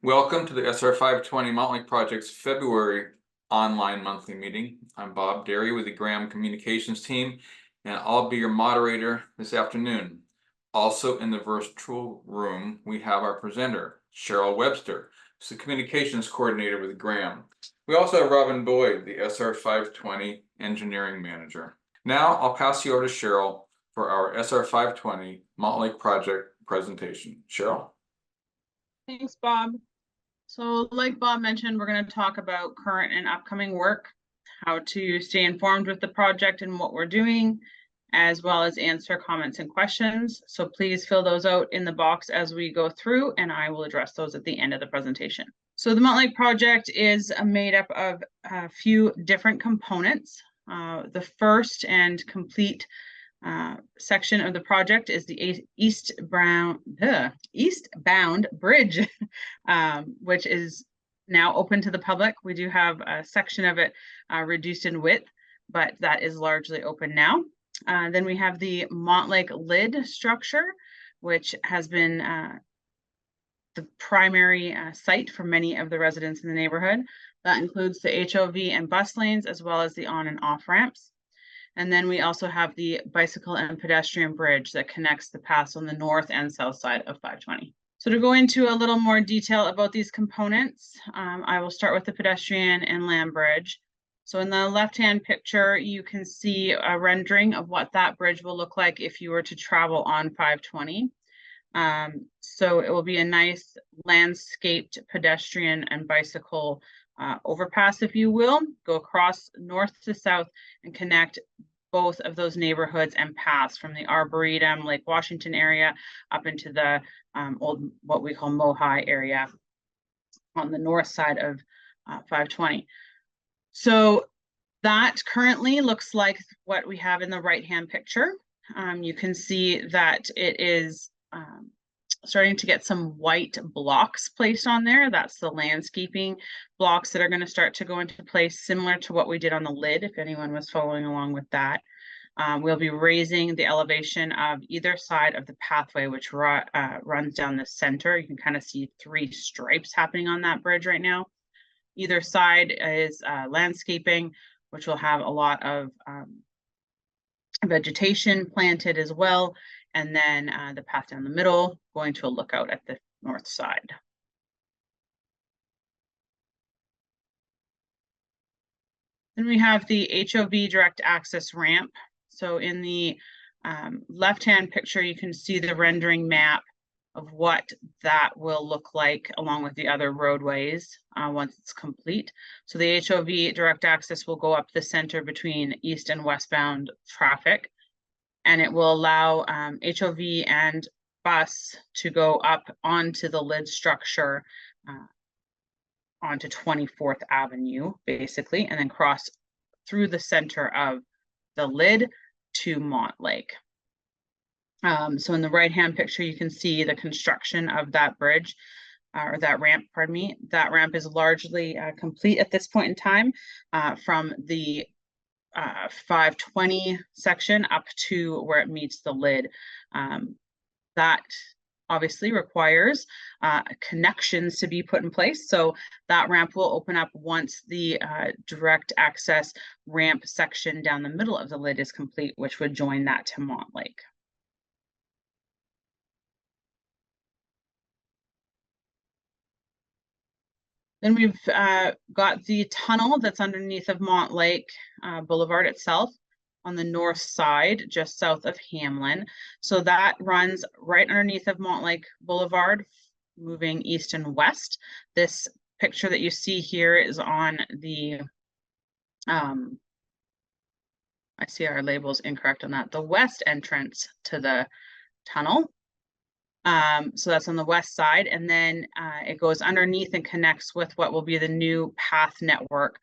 Welcome to the SR 520 Montlake Project's February online monthly meeting. I'm Bob Derry with the Graham Communications team, and I'll be your moderator this afternoon. Also in the virtual room, we have our presenter, Cheryl Webster, who's the communications coordinator with Graham. We also have Robin Boyd, the SR 520 engineering manager. Now I'll pass you over to Cheryl for our SR 520 Montlake Project presentation. Cheryl? Thanks, Bob. So like Bob mentioned, we're going to talk about current and upcoming work, how to stay informed with the project and what we're doing, as well as answer comments and questions. So please fill those out in the box as we go through, and I will address those at the end of the presentation. So the Montlake Project is made up of a few different components. The first and complete section of the project is the eastbound bridge, which is now open to the public. We do have a section of it reduced in width, but that is largely open now. Then we have the Montlake lid structure, which has been the primary site for many of the residents in the neighborhood. That includes the HOV and bus lanes, as well as the on and off ramps. And then we also have the bicycle and pedestrian bridge that connects the paths on the north and south side of 520. So to go into a little more detail about these components, I will start with the pedestrian and land bridge. So in the left-hand picture, you can see a rendering of what that bridge will look like if you were to travel on 520. So it will be a nice landscaped pedestrian and bicycle overpass, if you will, go across north to south and connect both of those neighborhoods and paths from the Arboretum, Lake Washington area up into the old, what we call Mohai area on the north side of 520. So that currently looks like what we have in the right-hand picture. You can see that it is starting to get some white blocks placed on there. That's the landscaping blocks that are going to start to go into place, similar to what we did on the lid, if anyone was following along with that. We'll be raising the elevation of either side of the pathway, which runs down the center. You can kind of see three stripes happening on that bridge right now. Either side is landscaping, which will have a lot of vegetation planted as well. And then the path down the middle, going to a lookout at the north side. Then we have the HOV direct access ramp. So in the left-hand picture, you can see the rendering map of what that will look like along with the other roadways once it's complete. So the HOV direct access will go up the center between east and westbound traffic. And it will allow HOV and bus to go up onto the lid structure onto 24th Avenue, basically, and then cross through the center of the lid to Montlake. So in the right-hand picture, you can see the construction of that bridge, or that ramp, pardon me. That ramp is largely complete at this point in time from the 520 section up to where it meets the lid. That obviously requires connections to be put in place. So that ramp will open up once the direct access ramp section down the middle of the lid is complete, which would join that to Montlake. Then we've got the tunnel that's underneath of Montlake Boulevard itself on the north side, just south of Hamlin. So that runs right underneath of Montlake Boulevard, moving east and west. This picture that you see here is on the, I see our label's incorrect on that, the west entrance to the tunnel. So that's on the west side, and then it goes underneath and connects with what will be the new path network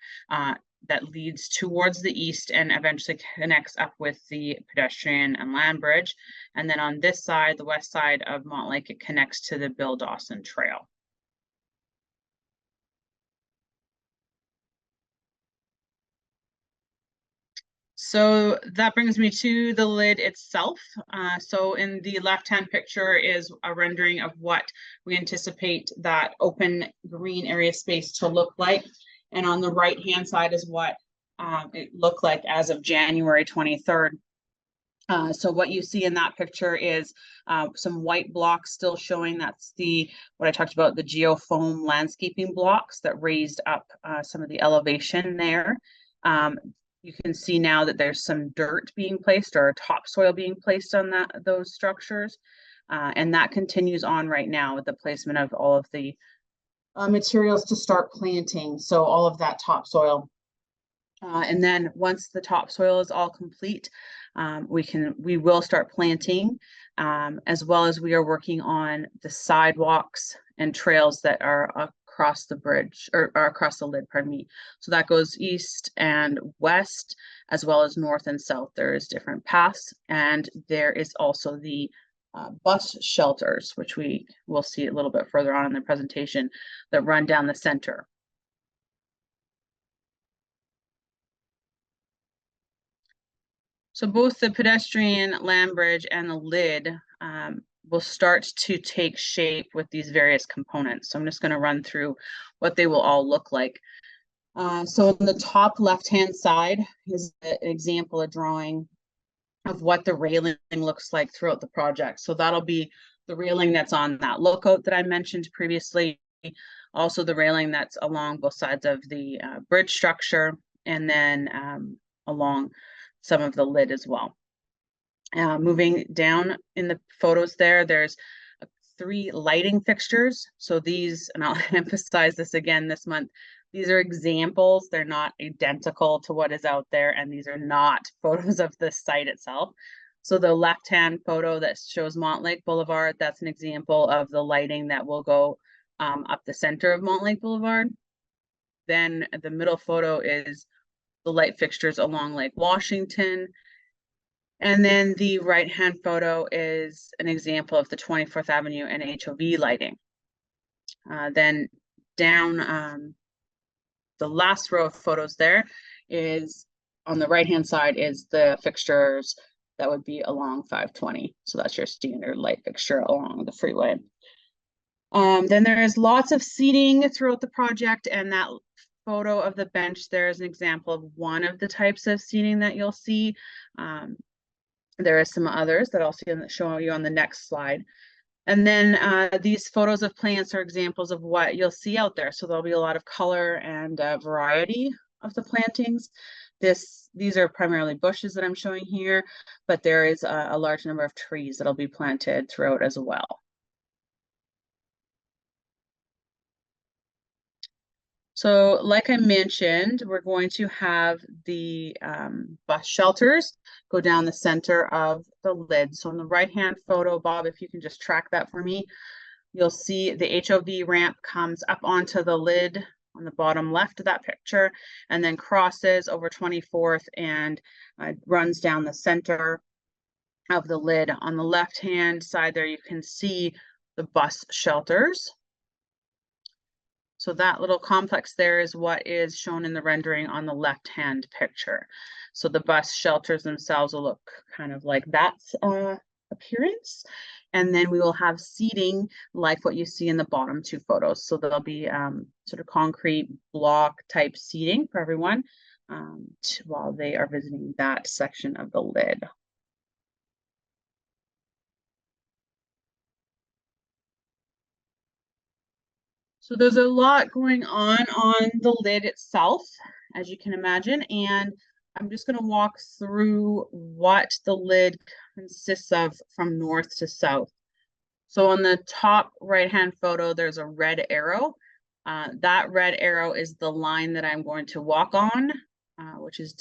that leads towards the east and eventually connects up with the pedestrian and land bridge. And then on this side, the west side of Montlake, it connects to the Bill Dawson Trail. So that brings me to the lid itself. So in the left-hand picture is a rendering of what we anticipate that open green area space to look like. And on the right-hand side is what it looked like as of January 23rd. So what you see in that picture is some white blocks still showing. That's what I talked about, the geofoam landscaping blocks that raised up some of the elevation there. You can see now that there's some dirt being placed or topsoil being placed on those structures. And that continues on right now with the placement of all of the materials to start planting. So all of that topsoil. And then once the topsoil is all complete, we will start planting, as well as we are working on the sidewalks and trails that are across the bridge or across the lid, pardon me. So that goes east and west, as well as north and south. There is different paths, and there is also the bus shelters, which we will see a little bit further on in the presentation, that run down the center. So both the pedestrian land bridge and the lid will start to take shape with these various components. So I'm just going to run through what they will all look like. So on the top left-hand side is an example, a drawing of what the railing looks like throughout the project. So that'll be the railing that's on that lookout that I mentioned previously, also the railing that's along both sides of the bridge structure, and then along some of the lid as well. Moving down in the photos there's 3 lighting fixtures. So these, and I'll emphasize this again this month, these are examples. They're not identical to what is out there, and these are not photos of the site itself. So the left-hand photo that shows Montlake Boulevard, that's an example of the lighting that will go up the center of Montlake Boulevard. Then the middle photo is the light fixtures along Lake Washington. And then the right-hand photo is an example of the 24th Avenue and HOV lighting. Then down the last row of photos there is, on the right-hand side, is the fixtures that would be along 520. So that's your standard light fixture along the freeway. Then there is lots of seating throughout the project, and that photo of the bench there is an example of one of the types of seating that you'll see. There are some others that I'll show you on the next slide. And then these photos of plants are examples of what you'll see out there. So there'll be a lot of color and variety of the plantings. These are primarily bushes that I'm showing here, but there is a large number of trees that'll be planted throughout as well. So like I mentioned, we're going to have the bus shelters go down the center of the lid. So in the right-hand photo, Bob, if you can just track that for me, you'll see the HOV ramp comes up onto the lid on the bottom left of that picture, and then crosses over 24th and runs down the center of the lid. On the left-hand side there, you can see the bus shelters. So that little complex there is what is shown in the rendering on the left-hand picture. So the bus shelters themselves will look kind of like that appearance. And then we will have seating like what you see in the bottom 2 photos. So there'll be sort of concrete block type seating for everyone while they are visiting that section of the lid. So there's a lot going on the lid itself, as you can imagine, and I'm just going to walk through what the lid consists of from north to south. So on the top right-hand photo, there's a red arrow. That red arrow is the line that I'm going to walk on, which is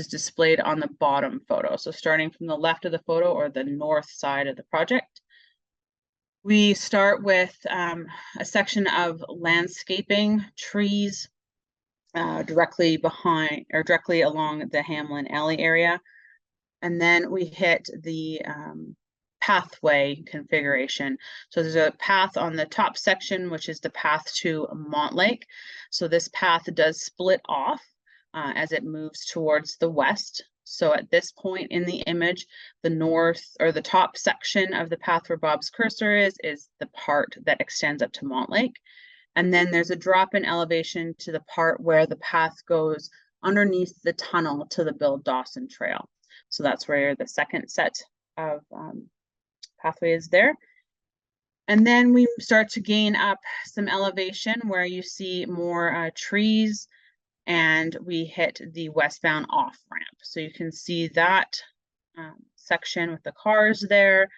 displayed on the bottom photo. So starting from the left of the photo, or the north side of the project. We start with a section of landscaping, trees directly behind or directly along the Hamlin Alley area. And then we hit the pathway configuration. So there's a path on the top section, which is the path to Montlake. So this path does split off. as it moves towards the west. So at this point in the image, the north or the top section of the path where Bob's cursor is the part that extends up to Montlake. And then there's a drop in elevation to the part where the path goes underneath the tunnel to the Bill Dawson Trail. So that's where the second set of pathway is there. And then we start to gain up some elevation where you see more trees, and we hit the westbound off ramp. So you can see that section with the cars there.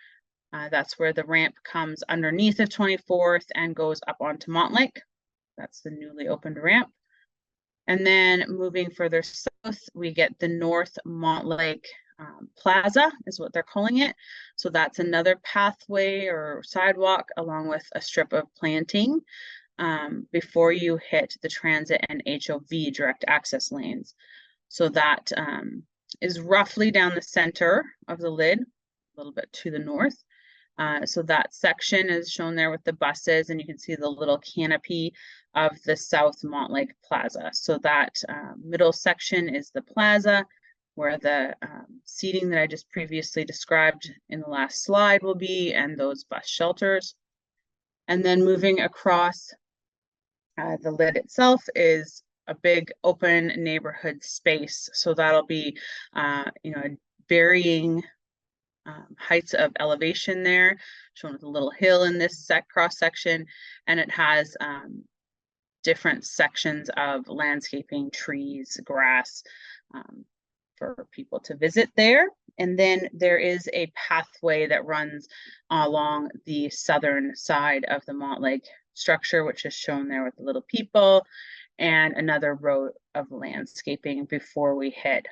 That's where the ramp comes underneath of 24th and goes up onto Montlake. That's the newly opened ramp. And then moving further south, we get the North Montlake Plaza is what they're calling it. So that's another pathway or sidewalk along with a strip of planting before you hit the transit and HOV direct access lanes. So that is roughly down the center of the lid, a little bit to the north. So that section is shown there with the buses, and you can see the little canopy of the South Montlake Plaza. So that middle section is the plaza, where the seating that I just previously described in the last slide will be, and those bus shelters. And then moving across the lid itself is a big open neighborhood space. So that'll be, varying heights of elevation there, shown with a little hill in this cross section, and it has different sections of landscaping, trees, grass, for people to visit there. And then there is a pathway that runs along the southern side of the Montlake structure, which is shown there with the little people, and another row of landscaping before we hit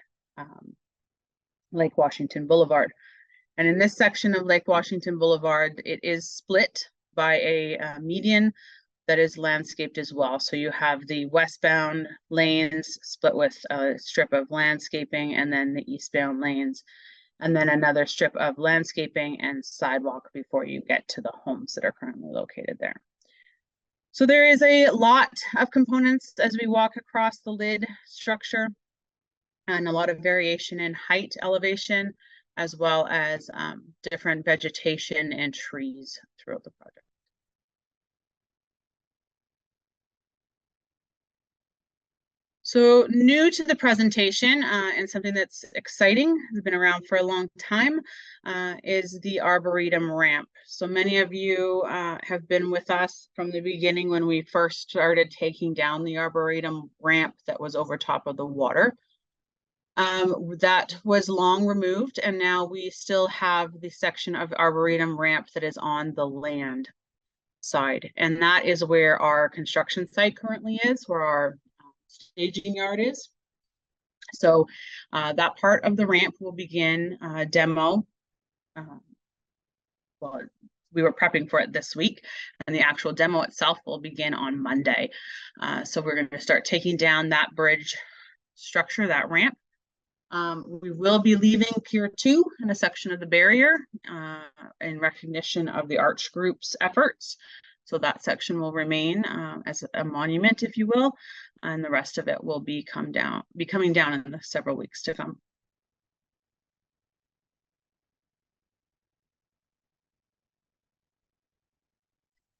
Lake Washington Boulevard. And in this section of Lake Washington Boulevard, it is split by a median that is landscaped as well. So you have the westbound lanes split with a strip of landscaping, and then the eastbound lanes, and then another strip of landscaping and sidewalk before you get to the homes that are currently located there. So there is a lot of components as we walk across the lid structure, and a lot of variation in height elevation, as well as different vegetation and trees throughout the project. So new to the presentation and something that's exciting, has been around for a long time, is the Arboretum ramp. So many of you have been with us from the beginning when we first started taking down the Arboretum ramp that was over top of the water. That was long removed, and now we still have the section of Arboretum ramp that is on the land side. And that is where our construction site currently is, where our staging yard is. So that part of the ramp will begin demo. Well, we were prepping for it this week, and the actual demo itself will begin on Monday. So we're going to start taking down that bridge structure, that ramp. We will be leaving Pier 2 and a section of the barrier in recognition of the Arch Group's efforts. So that section will remain as a monument, if you will, and the rest of it will be coming down in the several weeks to come.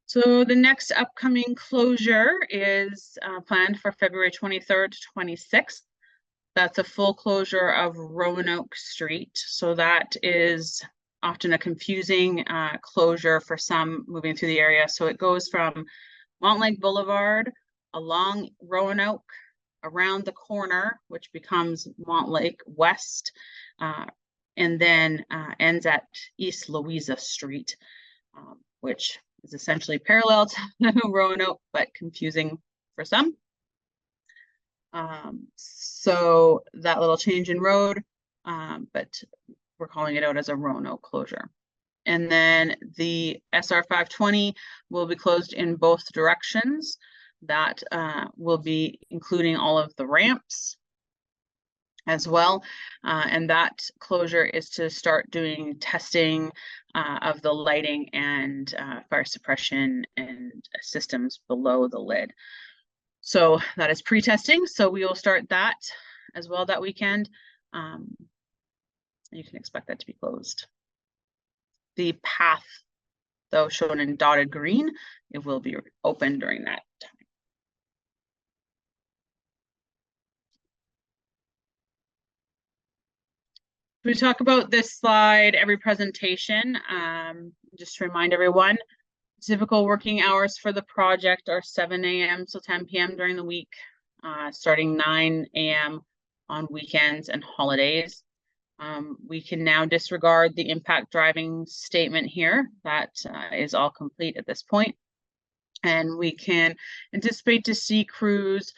So the next upcoming closure is planned for February 23rd to 26th. That's a full closure of Roanoke Street. So that is often a confusing closure for some moving through the area. So it goes from Montlake Boulevard along Roanoke, around the corner, which becomes Montlake West, and then ends at East Louisa Street, which is essentially parallel to Roanoke, but confusing for some. So that little change in road, but we're calling it out as a Roanoke closure. And then the SR 520 will be closed in both directions. That will be including all of the ramps as well. And that closure is to start doing testing of the lighting and fire suppression and systems below the lid. So that is pre-testing. So we will start that as well that weekend. You can expect that to be closed. The path, though shown in dotted green, it will be open during that time. We talk about this slide every presentation. Just to remind everyone, typical working hours for the project are 7 a.m. till 10 p.m. during the week, starting 9 a.m. on weekends and holidays. We can now disregard the impact driving statement here. That is all complete at this point. And we can anticipate to see crews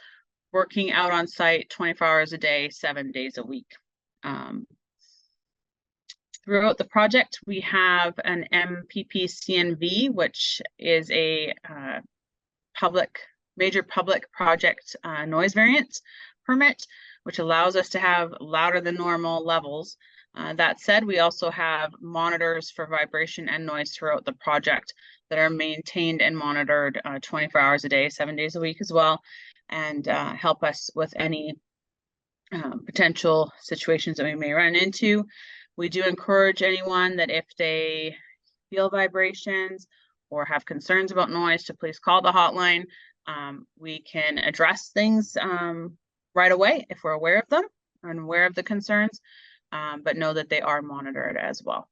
working out on site 24 hours a day, 7 days a week. Throughout the project, we have an MPP-CNV, which is a major public project noise variance permit, which allows us to have louder than normal levels. That said, we also have monitors for vibration and noise throughout the project that are maintained and monitored 24 hours a day, 7 days a week as well, and help us with any potential situations that we may run into. We do encourage anyone that if they feel vibrations or have concerns about noise to please call the hotline. We can address things right away if we're aware of them and aware of the concerns, but know that they are monitored as well.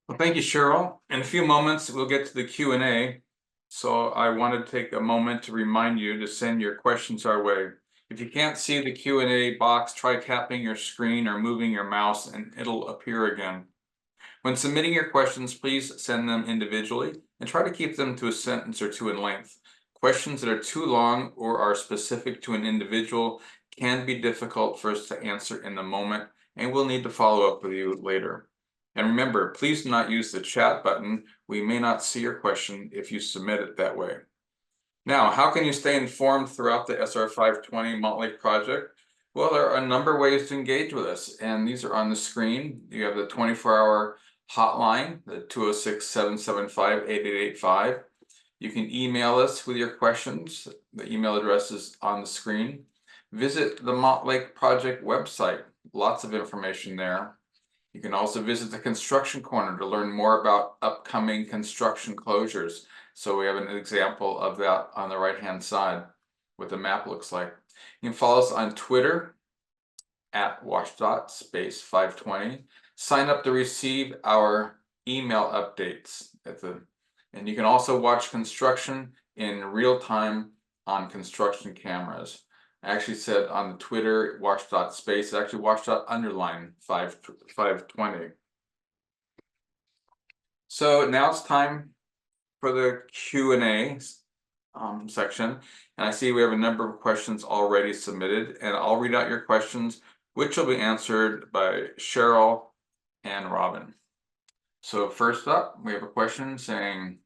Well, thank you, Cheryl. In a few moments, we'll get to the Q&A. So I wanted to take a moment to remind you to send your questions our way. If you can't see the Q&A box, try tapping your screen or moving your mouse and it'll appear again. When submitting your questions, please send them individually and try to keep them to a sentence or two in length. Questions that are too long or are specific to an individual can be difficult for us to answer in the moment, and we'll need to follow up with you later. And remember, please do not use the chat button. We may not see your question if you submit it that way. Now, how can you stay informed throughout the SR 520 Montlake project? Well, there are a number of ways to engage with us, and these are on the screen. You have the 24-hour hotline, the 206-775-8885. You can email us with your questions. The email address is on the screen. Visit the Montlake Project website. Lots of information there. You can also visit the construction corner to learn more about upcoming construction closures. So we have an example of that on the right-hand side, what the map looks like. You can follow us on Twitter at @washdot_520. Sign up to receive our email updates and you can also watch construction in real time on construction cameras. I actually said on the Twitter @wash.space, it's actually @wash._520. So now it's time for the Q&A section, and I see we have a number of questions already submitted, and I'll read out your questions, which will be answered by Cheryl and Robin. So first up, we have a question saying,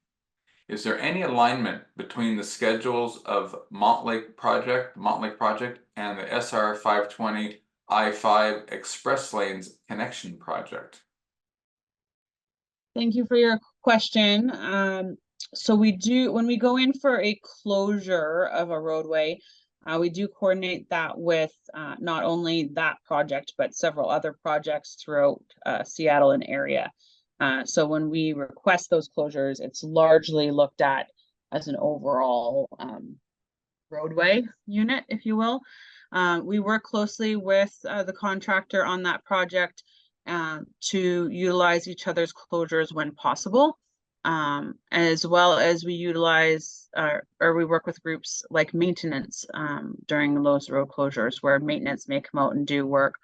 is there any alignment between the schedules of Montlake Project and the SR 520 I-5 Express Lanes Connection Project? Thank you for your question. So we do, when we go in for a closure of a roadway, we do coordinate that with not only that project, but several other projects throughout Seattle and area. So when we request those closures, it's largely looked at as an overall roadway unit, if you will. We work closely with the contractor on that project to utilize each other's closures when possible, as well as we utilize or we work with groups like maintenance during those road closures, where maintenance may come out and do work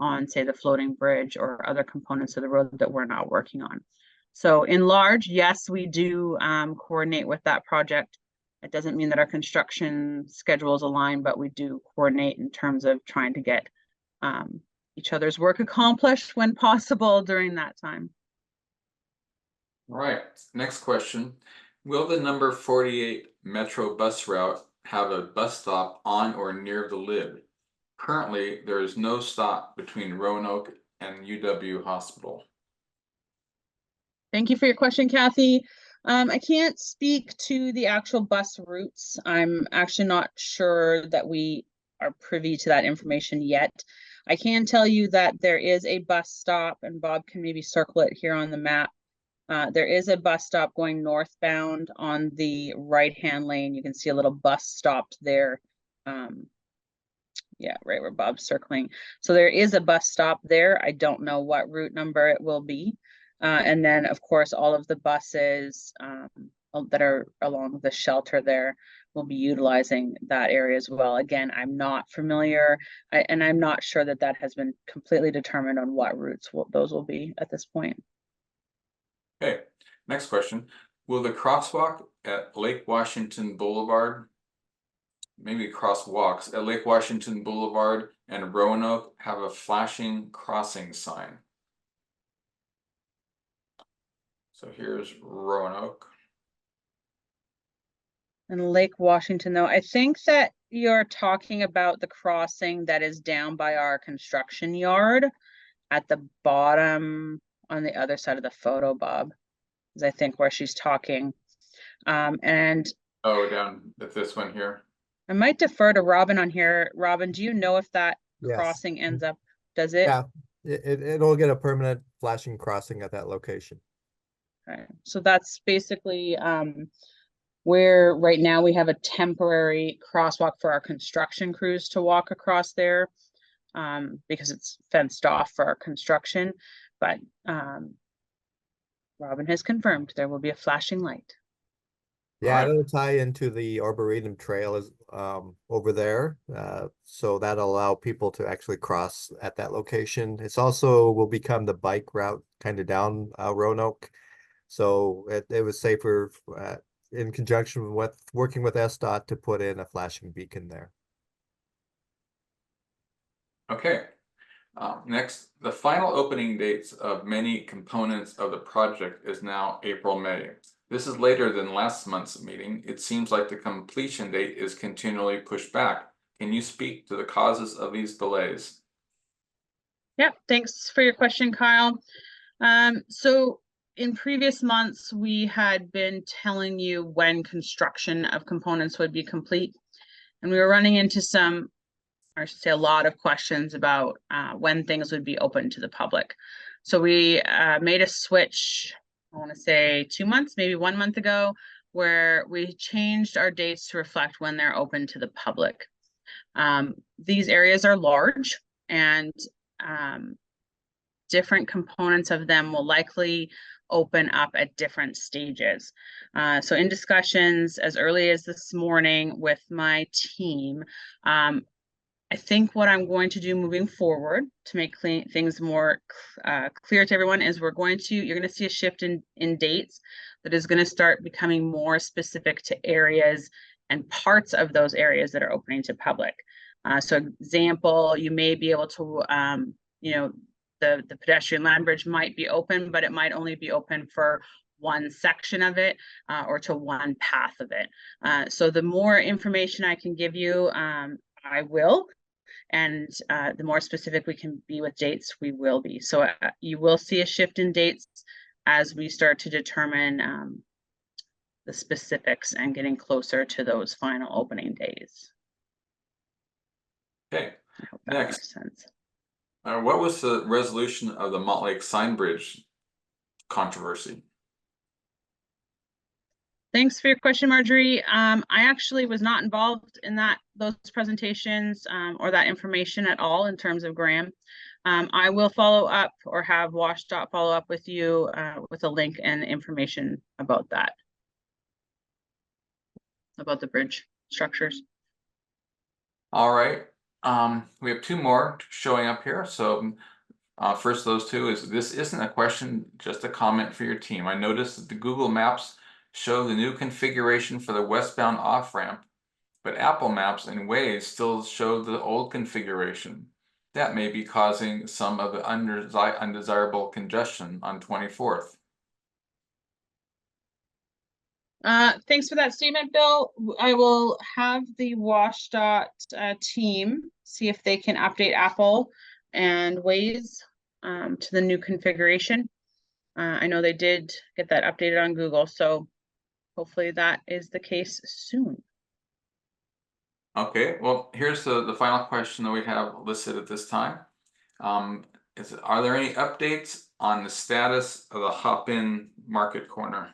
on, say, the floating bridge or other components of the road that we're not working on. So in large, yes, we do coordinate with that project. It doesn't mean that our construction schedules align, but we do coordinate in terms of trying to get each other's work accomplished when possible during that time. All right, next question. Will the number 48 Metro bus route have a bus stop on or near the lid? Currently, there is no stop between Roanoke and UW Hospital. Thank you for your question, Kathy. I can't speak to the actual bus routes. I'm actually not sure that we are privy to that information yet. I can tell you that there is a bus stop, and Bob can maybe circle it here on the map. There is a bus stop going northbound on the right-hand lane. You can see a little bus stopped there. Yeah, right where Bob's circling. So there is a bus stop there. I don't know what route number it will be. And then, of course, all of the buses that are along the shelter there will be utilizing that area as well. Again, I'm not familiar, and I'm not sure that that has been completely determined on what routes those will be at this point. Okay, next question. Will the crosswalk at Lake Washington Boulevard, maybe crosswalks at Lake Washington Boulevard and Roanoke have a flashing crossing sign? So here's Roanoke. And Lake Washington, though, I think that you're talking about the crossing that is down by our construction yard at the bottom on the other side of the photo, Bob, is I think where she's talking. And Oh, down at this one here. I might defer to Robin on here. Robin, do you know if that Yes. crossing ends up, does it? Yeah, it'll get a permanent flashing crossing at that location. Okay. So that's basically where right now we have a temporary crosswalk for our construction crews to walk across there because it's fenced off for our construction. But Robin has confirmed there will be a flashing light. Yeah, Alright. it'll tie into the Arboretum trail is over there. So that'll allow people to actually cross at that location. It's also will become the bike route kind of down Roanoke. So it was safer in conjunction with working with SDOT to put in a flashing beacon there. Okay. Next, the final opening dates of many components of the project is now April, May. This is later than last month's meeting. It seems like the completion date is continually pushed back. Can you speak to the causes of these delays? Yep, thanks for your question, Kyle. So in previous months, we had been telling you when construction of components would be complete. And we were running into some, or I should say a lot of questions about when things would be open to the public. So we made a switch, I want to say 2 months, maybe 1 month ago, where we changed our dates to reflect when they're open to the public. These areas are large, and different components of them will likely open up at different stages. So in discussions as early as this morning with my team, I think what I'm going to do moving forward to make things more clear to everyone is you're going to see a shift in dates that is going to start becoming more specific to areas and parts of those areas that are opening to public. So example, you may be able to, the pedestrian land bridge might be open, but it might only be open for one section of it or to one path of it. So the more information I can give you, I will. And the more specific we can be with dates, we will be. So you will see a shift in dates as we start to determine the specifics and getting closer to those final opening days. Okay, I hope that next. makes sense. What was the resolution of the Montlake sign bridge controversy? Thanks for your question, Marjorie. I actually was not involved in those presentations or that information at all in terms of Graham. I will follow up or have WashDOT follow up with you with a link and information about that, about the bridge structures. All right. We have 2 more showing up here. So first, those 2 is this isn't a question, just a comment for your team. I noticed that the Google Maps show the new configuration for the westbound off-ramp, but Apple Maps and Waze still show the old configuration. That may be causing some of the undesirable congestion on 24th. Thanks for that statement, Bill. I will have the WashDOT team see if they can update Apple and Waze to the new configuration. I know they did get that updated on Google, so hopefully that is the case soon. Okay, well, here's the final question that we have listed at this time. Are there any updates on the status of the hop-in market corner?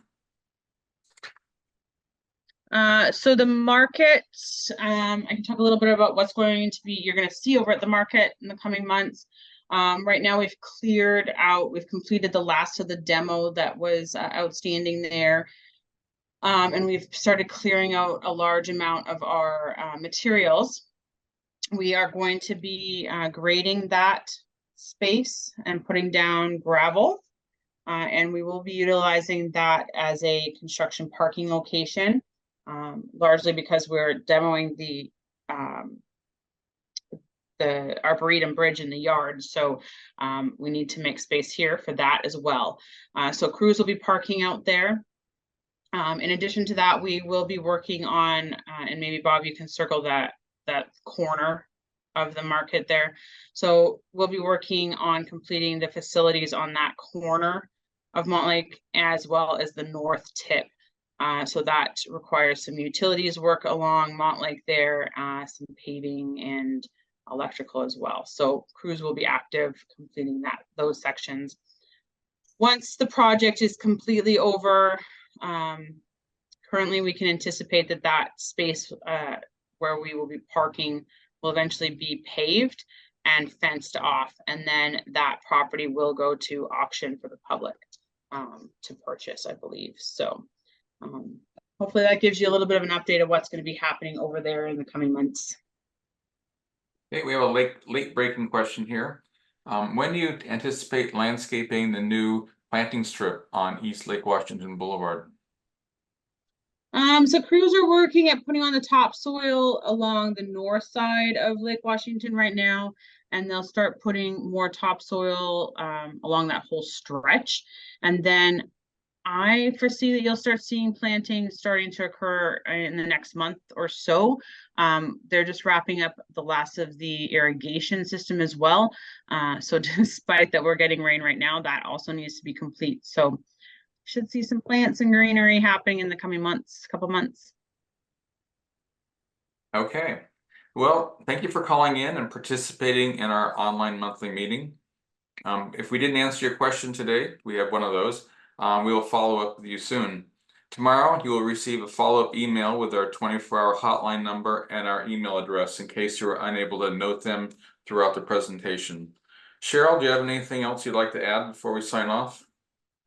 So the market, I can talk a little bit about what's going to be, you're going to see over at the market in the coming months. Right now we've completed the last of the demo that was outstanding there. And we've started clearing out a large amount of our materials. We are going to be grading that space and putting down gravel. And we will be utilizing that as a construction parking location, largely because we're demoing the Arboretum bridge in the yard. So we need to make space here for that as well. So crews will be parking out there. In addition to that, we will be working on, and maybe Bob, you can circle that corner of the market there. So we'll be working on completing the facilities on that corner of Montlake as well as the north tip. So that requires some utilities work along Montlake there, some paving and electrical as well. So crews will be active completing those sections. Once the project is completely over, currently we can anticipate that space where we will be parking will eventually be paved and fenced off, and then that property will go to auction for the public to purchase, I believe. So hopefully that gives you a little bit of an update of what's going to be happening over there in the coming months. Okay, we have a late breaking question here. When do you anticipate landscaping the new planting strip on East Lake Washington Boulevard? So crews are working at putting on the topsoil along the north side of Lake Washington right now, and they'll start putting more topsoil along that whole stretch. And then I foresee that you'll start seeing planting starting to occur in the next month or so. They're just wrapping up the last of the irrigation system as well. So despite that we're getting rain right now, that also needs to be complete. So should see some plants and greenery happening in the coming couple months. Okay, well, thank you for calling in and participating in our online monthly meeting. If we didn't answer your question today, we have one of those. We will follow up with you soon. Tomorrow, you will receive a follow-up email with our 24-hour hotline number and our email address in case you were unable to note them throughout the presentation. Cheryl, do you have anything else you'd like to add before we sign off?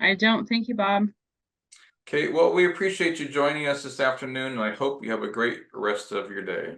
I don't. Thank you, Bob. Okay, well, we appreciate you joining us this afternoon, and I hope you have a great rest of your day.